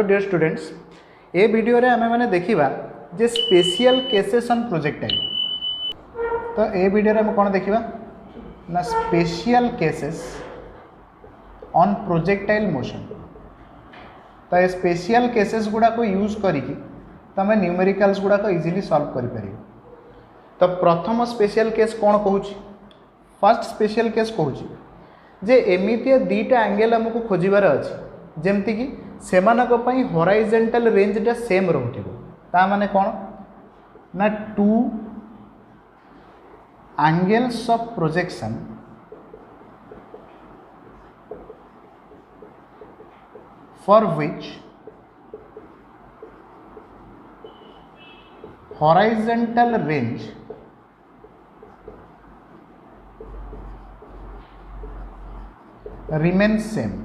Hello dear students, ए video रे आमे माने देखिबा जे स्पेशल केसेस ऑन प्रोजेक्टाइल। तो ए वीडियो रे हम कोन देखिबा ना special cases on projectile motion. तो ये स्पेशल केसेस गुडा को यूज करिकी तमे न्यूमेरिकल्स गुडा को इजीली सॉल्व करि परिबो। तो प्रथम स्पेशल केस कोन कहूची, फर्स्ट स्पेशल कहूची जे एमितिया दीटा एंगल हमको खोजिबार अछि जेमति कि सेमानक पई हॉराइजॉन्टल रेंजटा सेम रहउथिबो। ता माने कोन ना two angles of projection for which horizontal range remains same।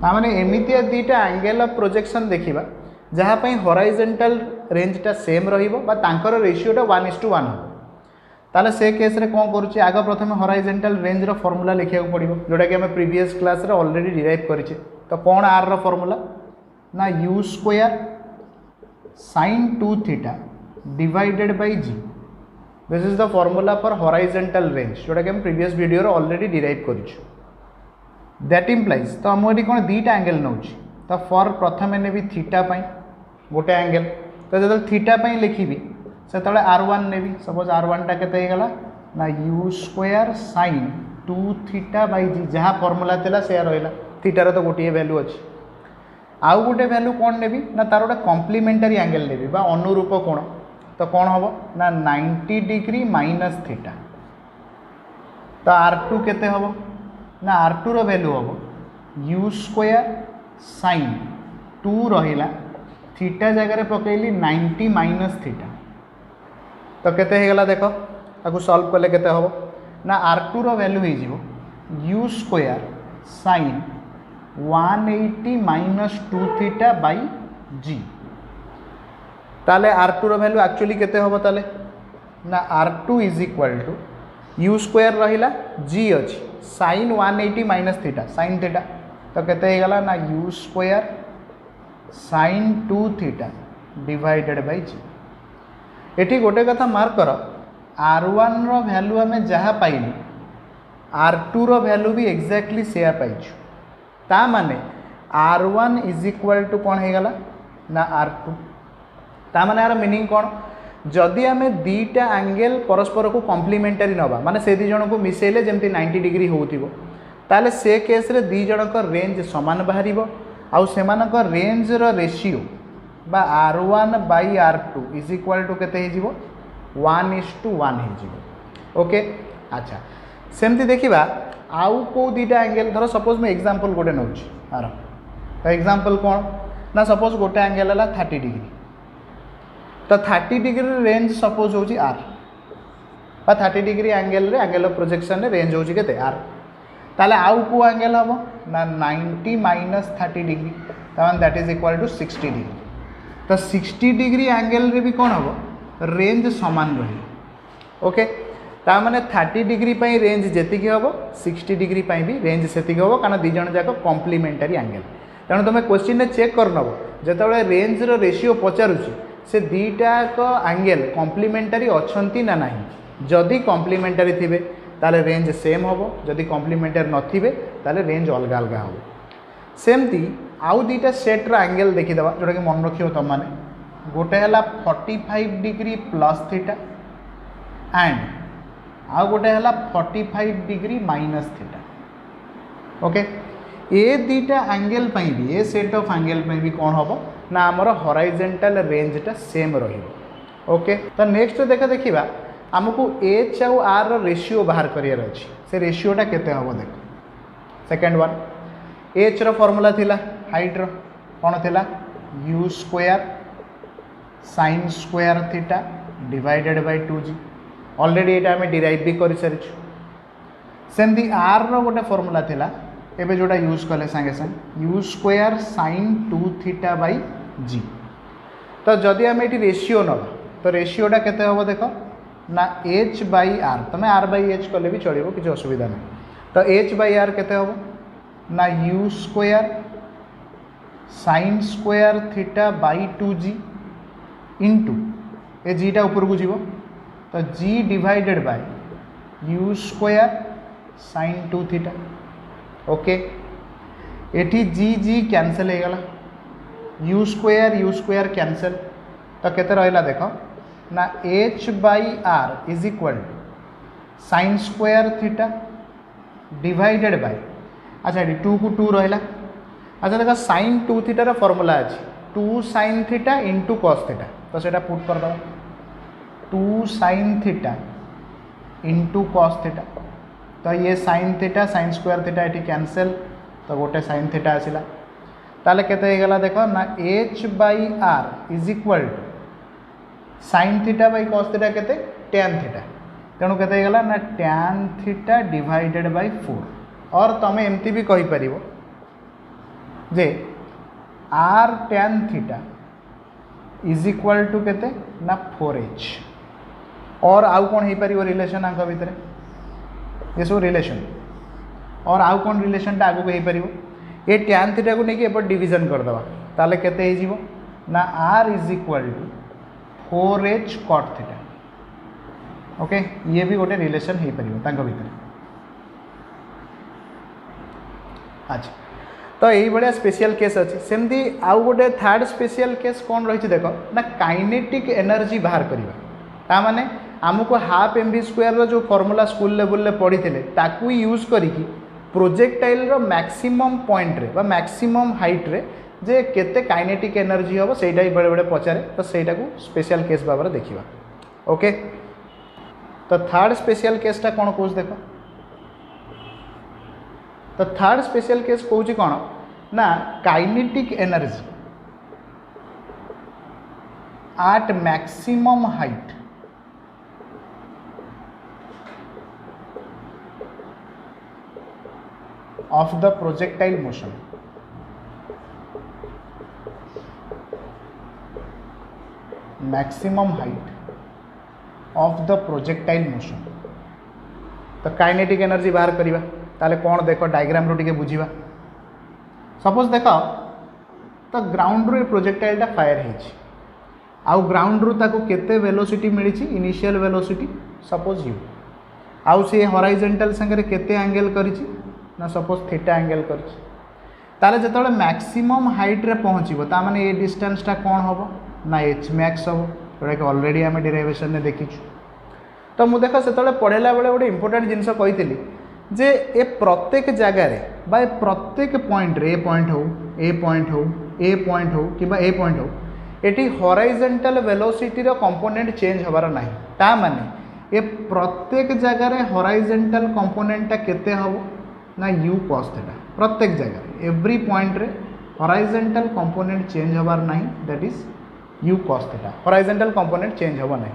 तामाने एमितिया दीटा एंगल ऑफ प्रोजेक्शन देखिबा जहाँ पई हॉराइजॉन्टल रेंजटा सेम रहिबो बा तांकर रेशियोटा 1:1 हो। ताले से केस रे कोन करूची, आगे प्रथम हॉराइजॉन्टल रेंज रो फार्मूला लिखिया पड़िबो जोटा कि हम प्रीवियस क्लास रे ऑलरेडी डिराइव करिचे। तो कोन आर रो फार्मूला ना u square sin 2 theta divided by g। This is the formula for horizontal range जोटा कि हम प्रीवियस वीडियो रे ऑलरेडी डिराइव करिछु। दैट इम्प्लाइज तो हम ये कौन दीटा एंगल नौ। तो फॉर प्रथम ने भी थीटा पाई गोटे एंगल। तो जो थीटा पाई लिखी से r1 ने भी सपोज r1 टा केते गला ना u square sin 2 theta by g जहाँ फॉर्मूला थिला से रहिला। थीटार तो गोटे वैल्यू अच्छी आउ गोटे वैल्यू कौन नेबी ना तार गोटे कॉम्प्लीमेंटरी एंगल नेबी बा अनुरूप कोण। तो कौन हम ना 90 डिग्री माइनस थीटा। तो r2 केते हम ना r2 रो वैल्यू हम u स्क्वायर sin 2 रहिला थीटा जगह पकईली 90 माइनस थीटा। तो केते हे गला देखो ताकू सॉल्व कले केते हम ना r2 रो वैल्यू हे जिवो u square sin 180 minus 2 theta by g। ताले r2 रो वैल्यू एक्चुअली केते हम ताले ना r2 is equal to u square रहिला g अछि sin 180 minus theta sin theta. तो केते हे गला ना u square sin 2 theta divided by g। एठी गोटे कथा मार्क कर r1 रो वैल्यू हमें जहाँ पाइलु r2 रो वैल्यू भी एक्जाक्टली सेया पाइछु। ता माने r1 इज इक्वल टू कौन हे गला ना r2। ता माने यार मीनिंग कौन, जदि आमे दीटा एंगल परस्पर को कॉम्प्लीमेंटरी नबा माने से दी जन को मिसेले जेमती 90 डिग्री होउथिबो ताले से केस रे दी जन को रेंज समान बाहरिबो आउ सेमानक रेंज रो रेशियो बा r1 bye r2 is equal to केते हे जिवो 1:1 हे जिवो। ओके अच्छा सेमती देखिबा आउ को दीटा एंगल धरो सपोज मैं एग्जांपल गोटे नउची आरो। तो एग्जांपल कौन ना सपोज गोटे एंगल हला 30 डिग्री। तो 30 डिग्री रेंज सपोज होची r बा 30 डिग्री एंगल रे एंगल ऑफ प्रोजेक्शन रे रेंज होची केते r। ताले आउ को एंगल हम ना 90 माइनस 30 डिग्री तमान that is equal to 60 degree. तो 60 डिग्री एंगल रे भी कौन हम रेंज समान रही। ओके ता माने 30 डिग्री पई रेंज जेति कि हम 60 डिग्री पई भी रेंज सेति कि हम कारण दी जण जाक कॉम्प्लीमेंटरी एंगल। तेणु तुम क्वेश्चन में चेक कर नब जेतबेले रेंज रो रेशियो पचारुची से दीटा को एंगल कॉम्प्लीमेंटरी अच्छी ना नहीं। जदि कॉम्प्लीमेंटरी थिबे ताले रेंज सेम होबो, जदि कॉम्प्लीमेंटरी नथिबे ताले रेंज अलग अलग होबो। सेमती आउ दीटा सेट रो एंगल देखि दबा जोटा कि मन रखियो त माने गोटे हला 45 डिग्री प्लस थीटा एंड आउ गोटे हला 45 डिग्री माइनस थीटा। ओके ए दीटा एंगल पई भी ए सेट ऑफ एंगल पई भी कौन होबो ना आमर हॉराइजॉन्टल रेंजटा सेम रहिबो। ओके तो नेक्स्ट देखिबा हमको h आउ r रो रेशियो बाहर करियर अछि। से रेशियोटा केते हबो देखो सेकंड वन h रो फार्मूला थिला हाइट रो कोन थिला u square sin square theta divided bye 2g। Already एटा हमें डिराइव भी करि सरिछु। सेमती r रो गोटे फार्मूला थिला एबे जोटा यूज कले संगे संग u square sin 2 theta by g। तो जदि आम ये रेशियो नवा तो रेशियोटा केते हबो देखो ना h बाय r। तुम r बाय h कले भी चलो किसी असुविधा ना। तो h बाय r केते हबो ना u square sine square theta by 2g into ए जीटा ऊपर को जीव तो g divided by u square sine 2 theta. Okay एटी जी जी कैंसल हो गला u स्क्वायर कैंसल तो केते रहिला देख ना h by R is equal to sine square theta divided by अच्छा ये 2 को 2 रहिला। अच्छा देखो साइन 2 थीटार फॉर्मूला अच्छी 2 sine theta into cos theta तो सेटा पुट कर दो 2 sine theta into cos theta तो ये sine theta sine square theta ये कैंसल तो गोटे साइन थीटा आसला ताले केते हो गला देखो ना h by R is equal to sine theta by cos theta केते tan थीटा तेणु केते हो गला ना tan थीटा डिवाइडेड बाई 4 और तुम एमती भी कहि परिबो जे r tan theta is equal to केते ना 4h और आउ कौन हो पार रिलेशन आंक भितर ये सब रिलेशन और आउ कौन रिलेशनटा आगु हो पार ये tan थीटा को लेकिन एपट डिविजन करदे ताले केते हो ना r is equal to 4h cot theta. Okay ये भी गोटे रिलेशन हो पार भितर। अच्छा तो यही भाया स्पेशल केस अच्छी सेमती आउ गोटे थर्ड स्पेशल केस कौन रही देख ना काइनेटिक एनर्जी बाहर करवा माने आमको हाफ एम वी स्क्वायर जो फॉर्मूला स्कूल लेवल पढ़ी ताकू यूज करिकी प्रोजेक्टाइल मैक्सिमम पॉइंट रे मैक्सिमम हाइट रे जे केते काइनेटिक एनर्जी हम सेटा ही बड़े बड़े पचारे तो सेटा को स्पेशल केस भाव में देखा। ओके तो थर्ड स्पेशल केसटा कौन कौन देख तो थर्ड स्पेशल केस कौन कौन ना kinetic energy at maximum height of the projectile motion maximum height of the projectile motion तो काइनेटिक एनर्जी बाहर करवा ताले कौन देख डायग्राम रो टिके बुझीबा सपोज देख तो ग्राउंड रो प्रोजेक्टाइल फायर होइछि आउ ग्राउंड रो ताको केते वेलोसिटी मिली इनिशियल वेलोसिटी सपोज यू आउ से हॉरिजॉन्टल संगे केते एंगल करिछि ना सपोज थीटा एंगल कर जो मैक्सिमम हाइट रे पहुँचो ताने ये डिस्टेंसटा कौन हम ना एच मैक्स हम जोटा कि ऑलरेडी आम डेरिवेशन में देखीचु। तो मुझे देख से पढ़ेला बेले गोटे इंपोर्टेंट जिनस कही जे ए प्रत्येक जगार प्रत्येक पॉइंट रे ए पॉइंट हो ए पॉइंट हो ए पॉइंट हो कि ए पॉइंट हो ये हॉरिजॉन्टल वेलोसिटी कंपोनेंट चेंज होबार ना ता माने ए प्रत्येक जगार हॉरिजॉन्टल कंपोनेंटा केते हम ना u cos थीटा प्रत्येक जगह एवरी पॉइंट रे हॉरिजॉन्टल कंपोनेंट चेंज होबार नहीं that is u cos theta horizontal component change होबा नहीं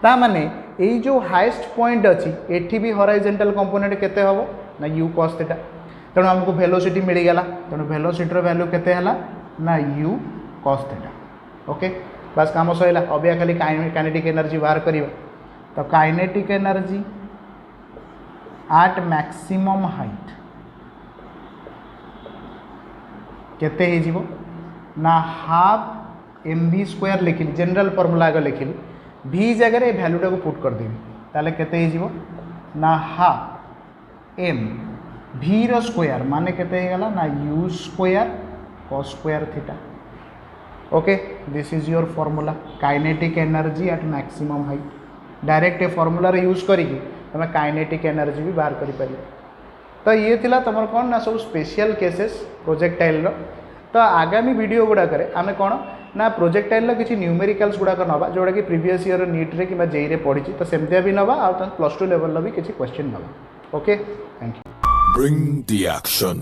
ता माने एई जो हाईएस्ट पॉइंट अछि एठी भी हॉरिजॉन्टल कंपोनेंट केते होबो ना u cos थीटा तेणु हमको वेलोसिटी मिल गला तेणु वेलोसिटी रो वैल्यू केते हला ना u cos थीटा। ओके बस काम सइला अबिया खाली काइनेटिक एनर्जी बाहर करिवा तो kinetic energy at maximum height केते ही जीवो ना हाफ एम वी स्क्वायर लिखिली जनरल फॉर्मूला आगे लिखिली v जगह भैल्यूटा को पुट कर देवी ताले केते ही जीवो ना हाफ एम v रो स्क्वायर माने केते ही गला ना u square cos square theta. Okay this is your formula kinetic energy at maximum height direct a formula रे यूज करिकी तुम काइनेटिक एनर्जी भी बाहर कर तो ये थिला तुम कौन ना सब स्पेशल केसेस प्रोजेक्टाइल तो आगामी वीडियो गुड़ाक आम कौन ना प्रोजेक्टाइल किसी न्यूमेरिकल्स गुड़ाक नवा जोटा कि प्रीवियस ईयर नीट रे कि जेई रे पढ़ी तो सेमतिया भी नवा आ +2 लेवल भी किसी क्वेश्चन नवा। Okay thank you. Bring the action.